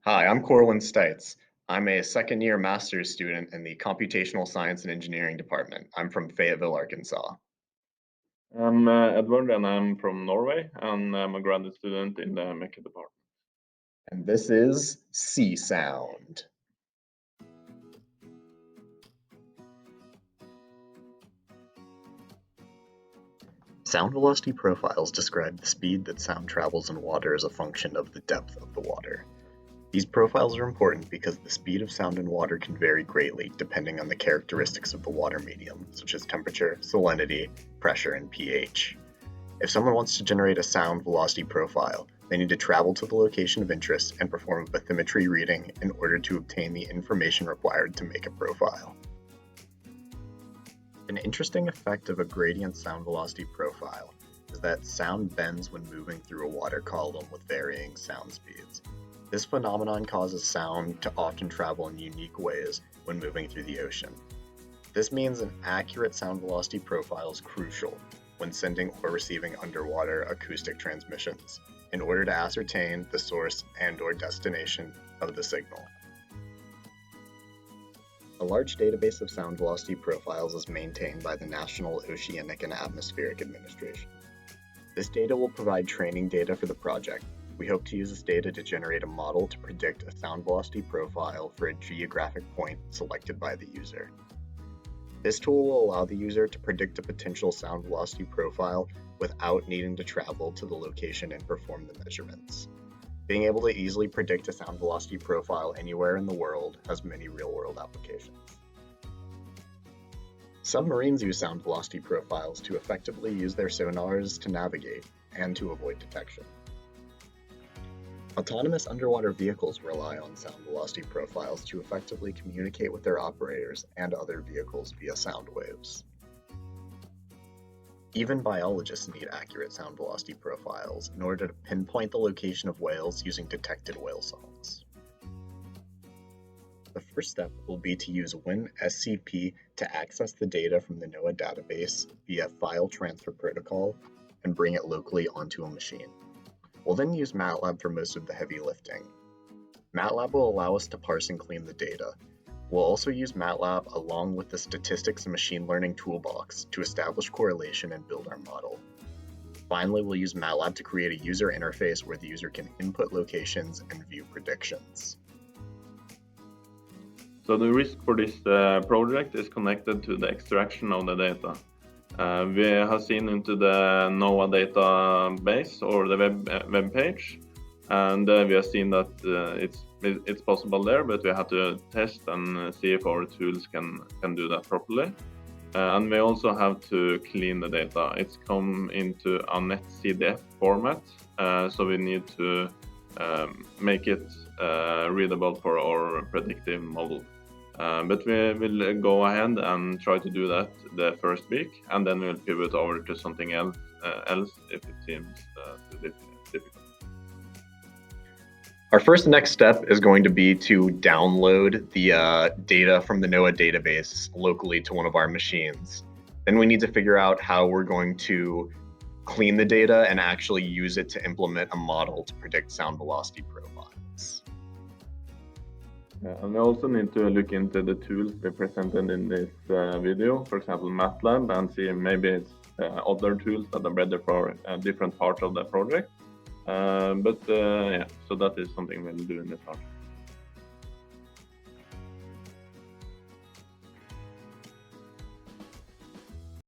Hi, I'm Corwin Stites. I'm a second year master's student in the Computational Science and Engineering department. I'm from Fayetteville, Arkansas. I'm Edward, and I'm from Norway, and I'm a graduate student in the Mecha department. And this is SeaSound. Sound velocity profiles describe the speed that sound travels in water as a function of the depth of the water. These profiles are important because the speed of sound in water can vary greatly depending on the characteristics of the water medium, such as temperature, salinity, pressure, and pH. If someone wants to generate a sound velocity profile, they need to travel to the location of interest and perform a bathymetry reading in order to obtain the information required to make a profile. An interesting effect of a gradient sound velocity profile is that sound bends when moving through a water column with varying sound speeds. This phenomenon causes sound to often travel in unique ways when moving through the ocean. This means an accurate sound velocity profile is crucial when sending or receiving underwater acoustic transmissions in order to ascertain the source and/or destination of the signal. A large database of sound velocity profiles is maintained by the National Oceanic and Atmospheric Administration. This data will provide training data for the project. We hope to use this data to generate a model to predict a sound velocity profile for a geographic point selected by the user. This tool will allow the user to predict a potential sound velocity profile without needing to travel to the location and perform the measurements. Being able to easily predict a sound velocity profile anywhere in the world has many real-world applications. Submarines use sound velocity profiles to effectively use their sonars to navigate and to avoid detection. Autonomous underwater vehicles rely on sound velocity profiles to effectively communicate with their operators and other vehicles via sound waves. Even biologists need accurate sound velocity profiles in order to pinpoint the location of whales using detected whale songs. The first step will be to use WinSCP to access the data from the NOAA database via File Transfer Protocol and bring it locally onto a machine. We'll then use MATLAB for most of the heavy lifting. MATLAB will allow us to parse and clean the data. We'll also use MATLAB along with the statistics and machine learning toolbox to establish correlation and build our model. Finally, we'll use MATLAB to create a user interface where the user can input locations and view predictions. So the risk for this project is connected to the extraction of the data. We have seen into the NOAA database or the web page, and we have seen that it's possible there, but we have to test and see if our tools can do that properly. And we also have to clean the data. It's come into a netcdf format, so we need to make it readable for our predictive model. But we will go ahead and try to do that the first week, and then we'll pivot over to something else if it seems too difficult. Our first next step is going to be to download the data from the NOAA database locally to one of our machines. Then we need to figure out how we're going to clean the data and actually use it to implement a model to predict sound velocity profiles. And we also need to look into the tools we presented in this video, for example, MATLAB, and see maybe it's other tools that are better for different parts of the project. Yeah, so that is something we'll do in the project.